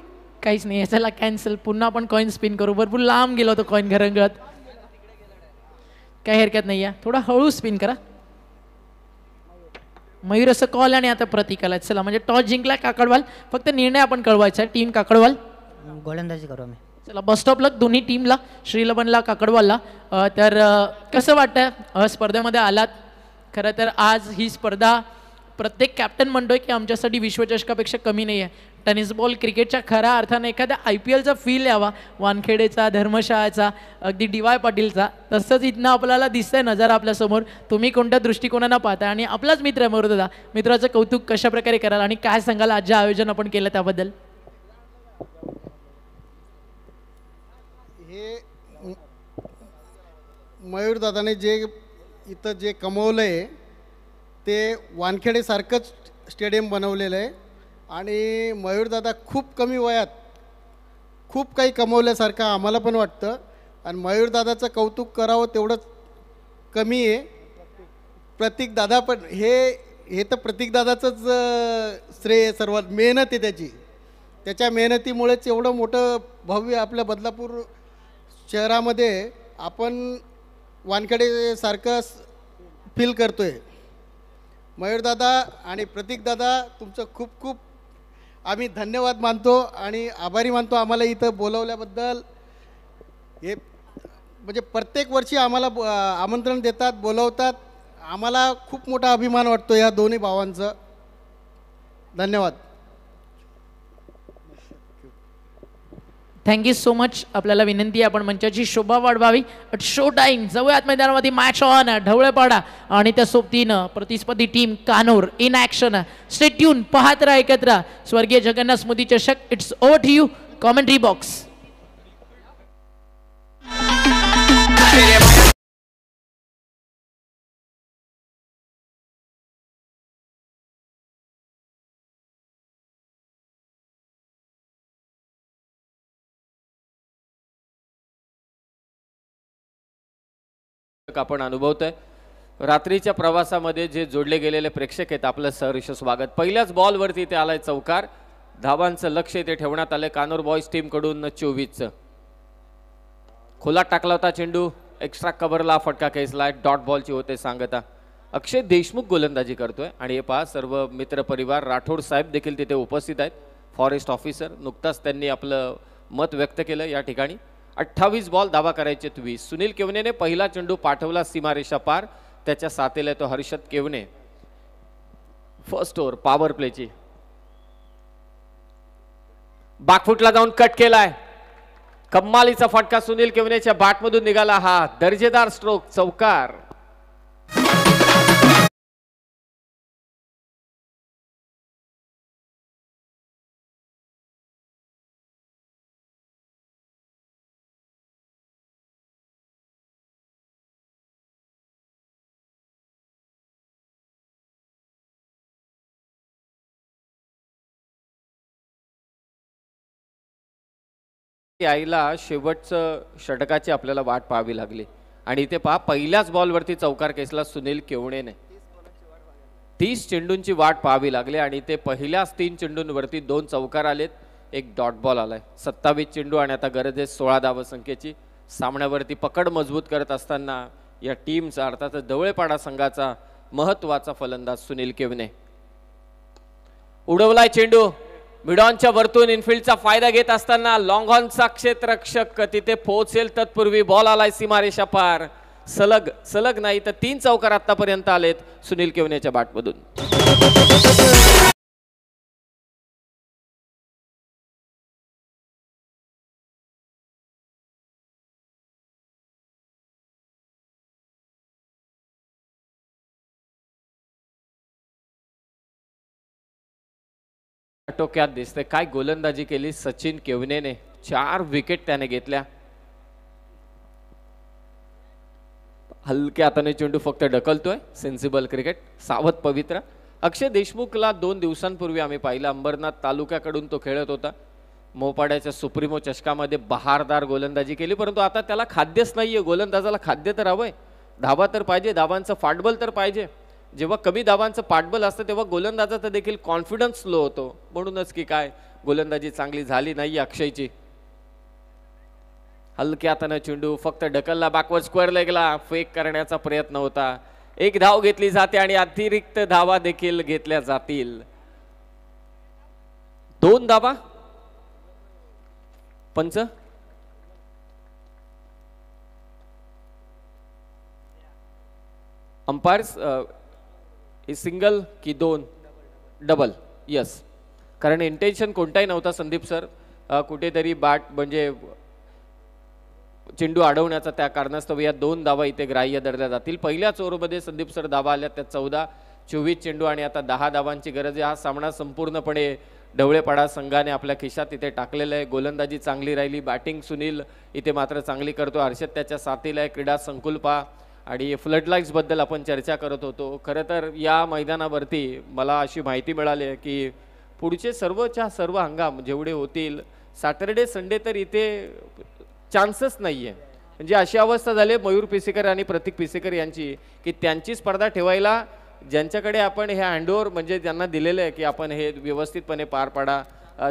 काहीच नाही, चला कॅन्सल। पुन्हा आपण कॉइन स्पिन करू। भरपूर लांब गेलो होतो कॉइन घरंगत, काही हरकत नाही आहे, थोडा हळू स्पिन करा। मयूर असं कॉल आणि आता प्रतीकाला। चला, म्हणजे टॉस जिंकला काकडवाल, फक्त निर्णय आपण कळवायचा टीम काकडवाल गोलंदाजी करू आम्ही। चला, बेस्ट ऑफ लक दोन्ही टीमला, श्री 11ला काकडवालला। तर कसं वाटतं स्पर्धेमध्ये आलात? खरं तर आज ही स्पर्धा प्रत्येक कॅप्टन म्हणतोय की आमच्यासाठी विश्वचषकापेक्षा कमी नाही आहे. टेनिस बॉल क्रिकेटच्या खऱ्या अर्थाने एखाद्या IPLचा फील यावा, वानखेडेचा, धर्मशाळाचा, अगदी DY पाटीलचा, तसंच इथनं आपल्याला दिसतंय नजारा आपल्यासमोर. तुम्ही कोणत्या दृष्टिकोनानं पाहता आणि आपलाच मित्र आहे दादा, मित्राचं कौतुक कशा प्रकारे कराल आणि काय सांगाल आज जे आयोजन आपण केलं त्याबद्दल? हे मयूर दादाने जे इथं जे कमवलं आहे ते वानखेडेसारखंच स्टेडियम बनवलेलं आहे आणि मयूरदादा खूप कमी वयात खूप काही कमवल्यासारखं आम्हाला पण वाटतं आणि मयूरदादाचं कौतुक करावं तेवढंच कमी आहे. प्रतीकदादा पण हे तर प्रतीकदादाचंच श्रेय आहे, सर्वात मेहनत आहे त्याच्या मेहनतीमुळेच एवढं मोठं भव्य आपल्या बदलापूर शहरामध्ये आपण वानखेडेसारखं फील करतो आहे. मयूरदादा आणि प्रतीकदादा तुमचं खूप खूप आम्ही धन्यवाद मानतो आणि आभारी मानतो आम्हाला इथं बोलवल्याबद्दल. हे म्हणजे प्रत्येक वर्षी आम्हाला आमंत्रण देतात, बोलवतात. आम्हाला खूप मोठा अभिमान वाटतो या दोन्ही भावांचं. धन्यवाद. Thank you so much. आपल्याला विनंती आहे आपण मंचाची शोभा वाढवावी. शो टाईम जाऊयात मैदानामध्ये. Match on. ढवळेपाडा आणि त्या सोबतीनं प्रतिस्पर्धी team Kanor in action. Stay tuned, पाहत राहा एकत्र स्वर्गीय जगन्नाथ स्मृती चषक. It's over to you commentary box. आपण अनुभवतोय. रात्रीच्या प्रवासामध्ये जे जोडले गेलेले प्रेक्षक आहेत आपलं सहर्ष स्वागत. पहिल्याच बॉलवरती ते आलाय चौकार. धावांचं लक्ष इथे ठेवण्यात आलंय कानोर बॉयज टीम कडून 24चं. खोलात टाकला होता चेंडू, एक्स्ट्रा कव्हरला फटका खेचलाय. डॉट बॉलची होते सांगता. अक्षय देशमुख गोलंदाजी करतोय आणि हे पहा सर्व मित्र परिवार राठोड साहेब देखील तिथे उपस्थित आहेत. फॉरेस्ट ऑफिसर नुकताच त्यांनी आपलं मत व्यक्त केलं या ठिकाणी. 28 बॉल, धावा करायचे 20. सुनील केवनेने पहिला चेंडू पाठवला सीमारेषा पार. त्याच्या साथीला तो Harshad Kevne. First over power प्लेची. बॅकफुटला जाऊन कट केलाय. कम्मालीचा फटका सुनील केवनेच्या बॅटमधून निघाला. हा दर्जेदार स्ट्रोक, चौकार. आईला शेवटचं षटकाची आपल्याला वाट पाहावी लागली आणि इथे पहा पहिल्याच बॉलवरती चौकार केसला सुनील केवणेने. 30 चेंडूंची वाट पाहावी लागली आणि ते पहिल्याच 3 चेंडूंवरती 2 चौकार आलेत, एक डॉट बॉल आलाय. 27 चेंडू आणि आता गरज आहे 16 धावसंख्येची. सामन्यावरती पकड मजबूत करत असताना या टीमचा अर्थातच ढवळेपाडा संघाचा महत्वाचा फलंदाज सुनील केवने. उडवलाय चेंडू. मिडॉनच्या वरतून इनफिल्डचा फायदा घेत असताना लॉंगॉनचा क्षेत्ररक्षक तिथे पोहोचेल तत्पूर्वी बॉल आलाय सीमारेषा पार. सलग नाही तर 3 चौकार आतापर्यंत आलेत सुनील केवनेच्या बॅटमधून. टोक्यात दिसते काय गोलंदाजी केली सचिन केवनेने. 4 विकेट त्याने घेतल्या. हलक्या हाताने चेंडू फक्त ढकलतोय. Sensible cricket. सावध पवित्र. अक्षय देशमुखला 2 दिवसांपूर्वी आम्ही पाहिलं. अंबरनाथ तालुक्याकडून तो खेळत होता. मोपाड्याच्या सुप्रीमो चषकामध्ये बहारदार गोलंदाजी केली, परंतु आता त्याला खाद्यच नाहीये. गोलंदाजाला खाद्य तर हवंय, धावा तर पाहिजे, धावांचं पाठबळ तर पाहिजे. जेव्हा कमी धावांचं पाठबळ असतं तेव्हा गोलंदाजाचा देखील कॉन्फिडन्स लो होतो. म्हणूनच की काय गोलंदाजी चांगली झाली नाही अक्षयची. हलक्या हाताने चेंडू फक्त ढकलला. बॅकवर्ड स्क्वेअर लेगला फेक करण्याचा प्रयत्न होता. 1 धाव घेतली जाते आणि अतिरिक्त धावा देखील घेतल्या जातील. 2 धावा. पंच अंपायर्स सिंगल की 2. डबल यस, कारण इंटेन्शन कोणताही नव्हता संदीप सर, कुठेतरी बाट म्हणजे चेंडू अडवण्याचा, त्या कारणास्तव या 2 धावा इथे ग्राह्य धरल्या जातील. पहिल्याच ओव्हरमध्ये संदीप सर धावा आल्या, त्या 14-24 चेंडू आणि आता 10 धावांची गरज आहे. हा सामना संपूर्णपणे ढवळेपाडा संघाने आपल्या खिशात इथे टाकलेला आहे. गोलंदाजी चांगली राहिली, बॅटिंग सुनील इथे मात्र चांगली करतो, हर्षद त्याच्या साथीला आहे. क्रीडा संकुल पहा आणि फ्लडलाईट्सबद्दल आपण चर्चा करत होतो. खरं तर या मैदानावरती मला अशी माहिती मिळाली आहे की पुढचे सर्वच्या सर्व हंगाम जेवढे होतील, सॅटर्डे संडे तर इथे चान्सच नाही आहे. म्हणजे अशी अवस्था झाली मयूर पिसेकर आणि प्रतीक पिसेकर यांची की त्यांची स्पर्धा ठेवायला ज्यांच्याकडे आपण हे हँडओव्हर म्हणजे ज्यांना दिलेलं आहे की आपण हे व्यवस्थितपणे पार पाडा,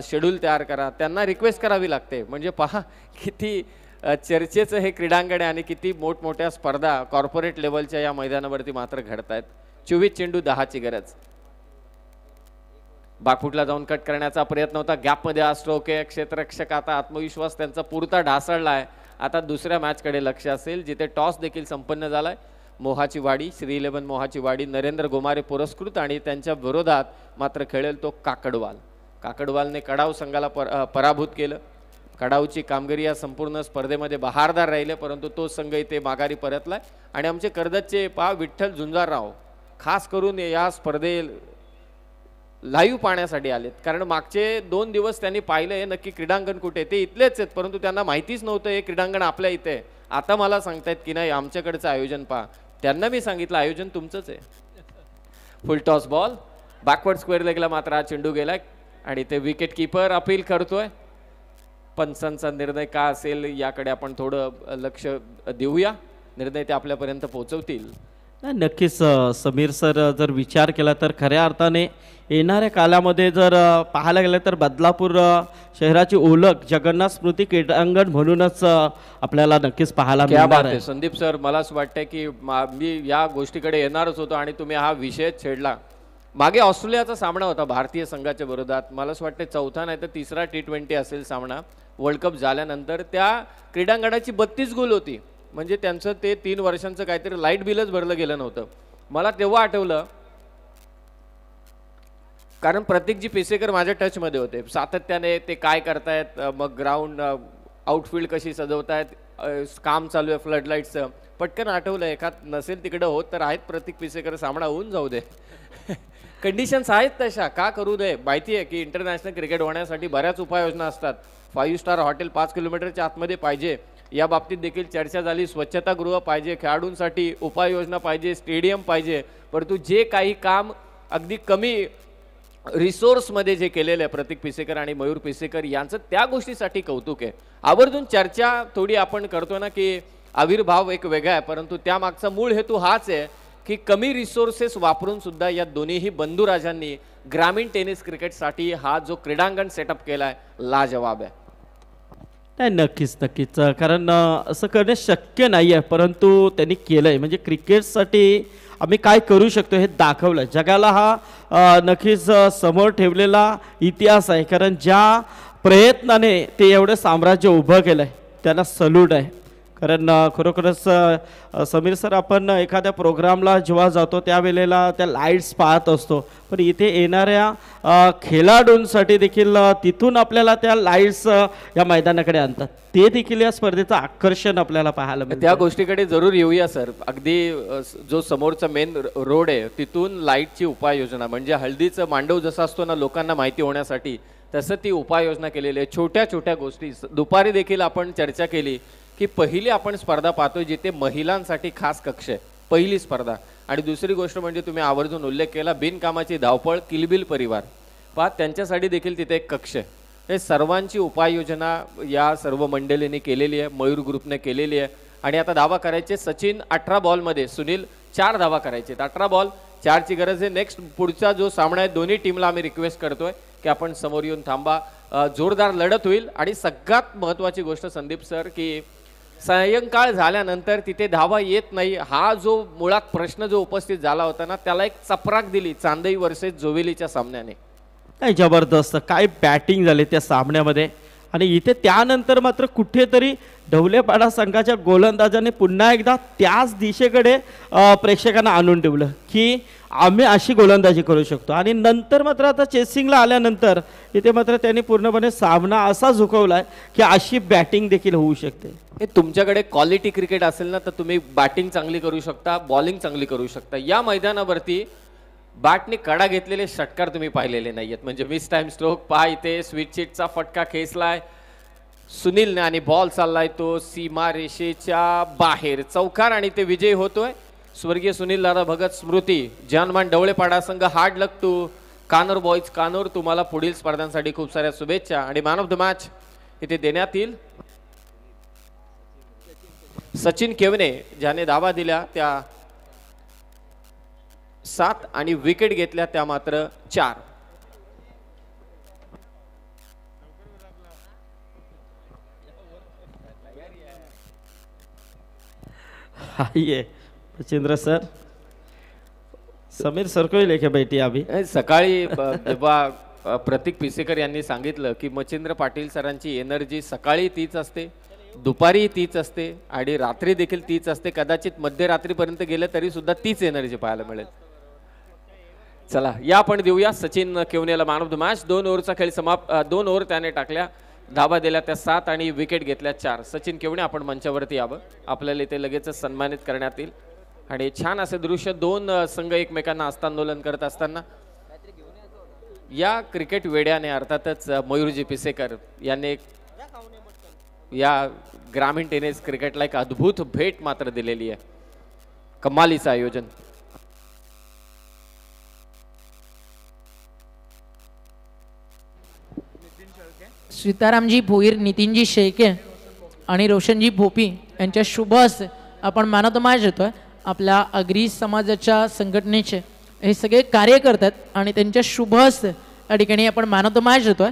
शेड्यूल तयार करा, त्यांना रिक्वेस्ट करावी लागते. म्हणजे पहा किती चर्चेचं हे क्रीडांगण आहे आणि किती मोठमोठ्या स्पर्धा कॉर्पोरेट लेवलच्या या मैदानावरती मात्र घडत आहेत. 24 चेंडू 10ची गरज. बागफुटला जाऊन कट करण्याचा प्रयत्न होता, गॅपमध्ये हा स्ट्रोक आहे. क्षेत्ररक्षक आता आत्मविश्वास त्यांचा पुरता ढासळला आहे. आता दुसऱ्या मॅचकडे लक्ष असेल जिथे टॉस देखील संपन्न झालाय. मोहाची वाडी, श्री 11 मोहाची वाडी नरेंद्र गोमारे पुरस्कृत आणि त्यांच्या विरोधात मात्र खेळेल तो काकडवाल. काकडवालने कडाव संघाला पराभूत केलं. कडावची कामगिरी या संपूर्ण स्पर्धेमध्ये बहारदार राहिले, परंतु तो संघ इथे माघारी परतलाय. आणि आमचे कर्जतचे विठ्ठल झुंजारराव खास करून या स्पर्धे लाईव्ह पाहण्यासाठी आलेत, कारण मागचे 2 दिवस त्यांनी पाहिलं हे नक्की क्रीडांगण कुठे, ते इथलेच आहेत परंतु त्यांना माहितीच नव्हतं हे क्रीडांगण आपल्या इथे. आता मला सांगतायत की नाही आमच्याकडचं आयोजन पहा. त्यांना मी सांगितलं आयोजन तुमचंच आहे. Full toss ball, backward square लेगला मात्र हा चेंडू गेलाय आणि ते विकेट किपर अपील करतोय. पंचांचा निर्णय का असेल याकडे आपण थोडं लक्ष देऊया. निर्णय ते आपल्यापर्यंत पोहोचवतील. नाही, नक्कीच समीर सर जर विचार केला तर खऱ्या अर्थाने येणाऱ्या काळामध्ये जर पाहायला गेलं तर बदलापूर शहराची ओळख जगन्नाथ स्मृती क्रीडांगण म्हणूनच आपल्याला नक्कीच पाहायला मिळणार आहे. संदीप सर, मला असं वाटतं की मी या गोष्टीकडे येणारच होतो आणि तुम्ही हा विषय छेडला. मागे ऑस्ट्रेलियाचा सामना होता भारतीय संघाच्या विरोधात, मला असं वाटतं 4था नाही तर 3रा T20 असेल सामना वर्ल्ड कप झाल्यानंतर. त्या क्रीडांगणाची 32 गोल होती, म्हणजे त्यांचं ते 3 वर्षांचं काहीतरी लाईट बिलच भरलं गेलं नव्हतं. मला तेव्हा आठवलं कारण प्रतीकजी पिसेकर माझ्या टचमध्ये होते सातत्याने. ते काय करतायत, मग ग्राउंड आउटफील्ड कशी सजवतायत, काम चालू आहे फ्लडलाईट्सचं. पटकन आठवलं एखाद नसेल तिकडं होत तर आहेत प्रतीक पिसेकर, सामना होऊन जाऊ दे. कंडिशन्स आहेत तशा, का करू दे. माहिती आहे की इंटरनॅशनल क्रिकेट होण्यासाठी बऱ्याच उपाययोजना असतात. 5 स्टार हॉटेल 5 किलोमीटरच्या आतमध्ये पाहिजे, या बाबतीत देखील चर्चा झाली. स्वच्छतागृह पाहिजे, खेळाडूंसाठी उपाययोजना पाहिजे, स्टेडियम पाहिजे. परंतु जे काही काम अगदी कमी रिसोर्समध्ये जे केलेलं आहे प्रतीक पिसेकर आणि मयूर पिसेकर यांचं, त्या गोष्टीसाठी कौतुक आहे. आवर्जून चर्चा थोडी आपण करतो ना की आविर्भाव एक वेगळा आहे, परंतु त्यामागचा मूळ हेतू हाच आहे की कमी रिसोर्सेस वापरून सुद्धा या दोन्हीही बंधू राजांनी ग्रामीण टेनिस क्रिकेटसाठी हा जो क्रीडांगण सेटअप केला आहे लाजवाब आहे. नाही, नक्कीच नक्कीच, कारण असं करणे शक्य नाही आहे परंतु त्यांनी केलं आहे. म्हणजे क्रिकेटसाठी आम्ही काय करू शकतो हे दाखवलं जगाला. हा नक्कीच समोर ठेवलेला इतिहास आहे, कारण ज्या प्रयत्नाने ते एवढं साम्राज्य उभं केलं आहे त्यांना सल्यूट आहे. कारण खरोखरच समीर सर, आपण एखाद्या प्रोग्रामला जेव्हा जातो त्यावेळेला त्या लाईट्स पाहत असतो, पण इथे येणाऱ्या खेळाडूंसाठी देखील तिथून आपल्याला त्या लाईट्स या मैदानाकडे आणतात. ते देखील या स्पर्धेचं आकर्षण आपल्याला पाहायला मिळतं. त्या गोष्टीकडे जरूर येऊया सर. अगदी जो समोरचा मेन रोड आहे तिथून लाईटची उपाययोजना, म्हणजे हळदीचं मांडव जसं असतो ना लोकांना माहिती होण्यासाठी, तसं ती उपाययोजना केलेली आहे. छोट्या छोट्या गोष्टी दुपारी देखील आपण चर्चा केली की पहिली आपण स्पर्धा पाहतोय जिथे महिलांसाठी खास कक्ष आहे, पहिली स्पर्धा. आणि दुसरी गोष्ट म्हणजे तुम्ही आवर्जून उल्लेख केला बिनकामाची धावपळ, किलबिल परिवार पहा त्यांच्यासाठी देखील तिथे एक कक्ष आहे. हे सर्वांची उपाययोजना या सर्व मंडळींनी केलेली आहे, मयूर ग्रुपने केलेली आहे. आणि आता धावा करायचे सचिन 18 बॉलमध्ये, सुनील 4 धावा करायचे. 18 बॉल 4ची गरज आहे. नेक्स्ट पुढचा जो सामना आहे दोन्ही टीमला आम्ही रिक्वेस्ट करतोय की आपण समोर येऊन थांबा. जोरदार लढत होईल. आणि सगळ्यात महत्त्वाची गोष्ट संदीप सर की सायंकाळ झाल्यानंतर तिथे धावा येत नाही, हा जो मुळात प्रश्न जो उपस्थित झाला होता ना त्याला एक चपराक दिली चांदई वर्सेस जोवेलीच्या सामन्याने. काय जबरदस्त काय बॅटिंग झाली त्या सामन्यामध्ये. आणि इथे त्यानंतर मात्र कुठेतरी ढवळेपाडा संघाच्या गोलंदाजाने पुन्हा एकदा त्याच दिशेकडे प्रेक्षकांना आणून ठेवलं की आम्ही अशी गोलंदाजी करू शकतो. आणि नंतर मात्र आता चेसिंगला आल्यानंतर इथे मात्र त्यांनी पूर्णपणे सामना असा झुकवलाय की अशी बॅटिंग देखील होऊ शकते. हे तुमच्याकडे क्वालिटी क्रिकेट असेल ना तर तुम्ही बॅटिंग चांगली करू शकता, बॉलिंग चांगली करू शकता. या मैदानावरती बॅटने कडा घेतलेले षटकार तुम्ही पाहिलेले नाहीयेत. म्हणजे मिस टाइम स्ट्रोक पहा, इथे स्वीट चिटचा फटका खेचलाय सुनीलने आणि बॉल चाललाय तो सीमा रेषेच्या बाहेर. चौकार आणि ते विजयी होतोय स्वर्गीय सुनील दादा भगत स्मृती जानमान ढवळेपाडा संघ. Hard luck to Kanor boys Kanor. तुम्हाला पुढील स्पर्धांसाठी खूप साऱ्या शुभेच्छा. आणि मॅन ऑफ द मॅच इथे देण्यात येईल सचिन केवने, ज्याने धावा दिल्या त्या 7 आणि विकेट घेतल्या त्या मात्र 4. आइए बचिंद्र सर, समीर सर को ही लेके बैठी अभी. सकाळी जेव्हा प्रतीक पिसेकर यांनी सांगितलं की मच्छिंद्र पाटील सरांची एनर्जी सकाळी तीच असते, दुपारी तीच असते आणि रात्री देखील तीच असते. कदाचित मध्यरात्रीपर्यंत गेलं तरी सुद्धा तीच एनर्जी पाहायला मिळेल. चला या आपण देऊया सचिन केवनेला मॅन ऑफ द मॅच. 2 ओव्हरचा खेळ समाप्त. 2 ओव्हर त्याने टाकल्या, धाबा दिल्या त्या 7 आणि विकेट घेतल्या 4. सचिन केवणे आपण मंचावरती यावं, आपल्याला इथे लगेचच सन्मानित करण्यात येईल. आणि छान असे दृश्य 2 संघ एकमेकांना हस्तांदोलन करत असताना या क्रिकेट वेड्याने अर्थातच मयूरजी पिसेकर यांनी या ग्रामीण टेनिस क्रिकेटला एक अद्भुत भेट मात्र दिलेली आहे. कमालीचं आयोजन. सीतारामजी भोईर, नितीनजी शेळके आणि रोशनजी भोपी यांच्या शुभ हस्ते आपण मॅन ऑफ द मॅच देतोय. आपल्या आगरी समाजाच्या संघटनेचे हे सगळे कार्य करतात आणि त्यांच्या शुभ हस्ते या ठिकाणी आपण मॅन ऑफ द मॅच देतोय.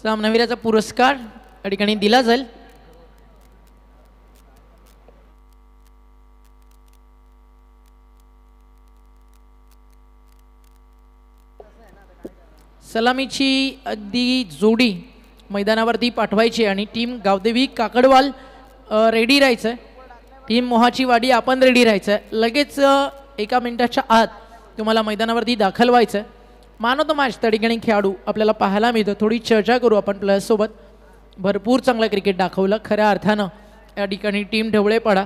सामनावीराचा पुरस्कार या ठिकाणी दिला जाईल. सलामीची अगदी जोडी मैदानावरती पाठवायची आणि टीम गावदेवी काकडवाल रेडी राहायचं आहे. टीम मोहाची वाडी आपण रेडी राहायचं आहे. लगेच 1 मिनिटाच्या आत तुम्हाला मैदानावरती दाखल व्हायचं आहे. मॅन ऑफ द मॅच त्या ठिकाणी खेळाडू आपल्याला पाहायला मिळतो. थोडी चर्चा करू आपण प्लेयर्ससोबत. भरपूर चांगलं क्रिकेट दाखवलं खऱ्या अर्थानं या ठिकाणी team Dhavalepada,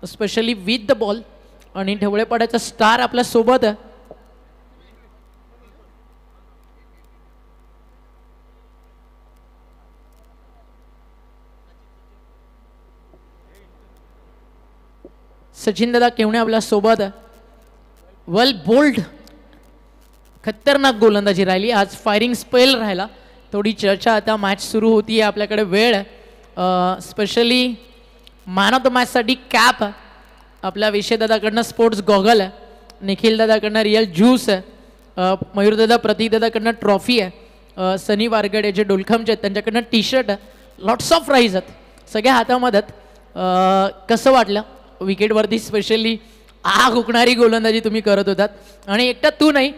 specially with the ball. आणि ढवळेपाड्याचा स्टार आपल्यासोबत आहे. सचिन दादा केवणे आपल्या सोबत. वेल बोल्ड, खतरनाक गोलंदाजी राहिली आज. फायरिंग स्पेल राहिला. थोडी चर्चा, आता मॅच सुरू होती आहे, आपल्याकडे वेळ आहे. स्पेशली मॅन ऑफ द मॅचसाठी कॅप आहे आपल्या विषयदादाकडनं, स्पोर्ट्स गॉगल आहे. निखिल दादाकडनं रिअल ज्यूस आहे. मयूरदादा प्रतीकदादाकडनं ट्रॉफी आहे. सनी वारगडे जे डोलखमचे आहेत त्यांच्याकडनं टी शर्ट आहे. लॉट्स ऑफ प्राईज आहेत सगळ्या हातामध्ये. कसं वाटलं विकेटवरती स्पेशली आग उकणारी गोलंदाजी तुम्ही करत होतात. आणि एकटा तू नाही,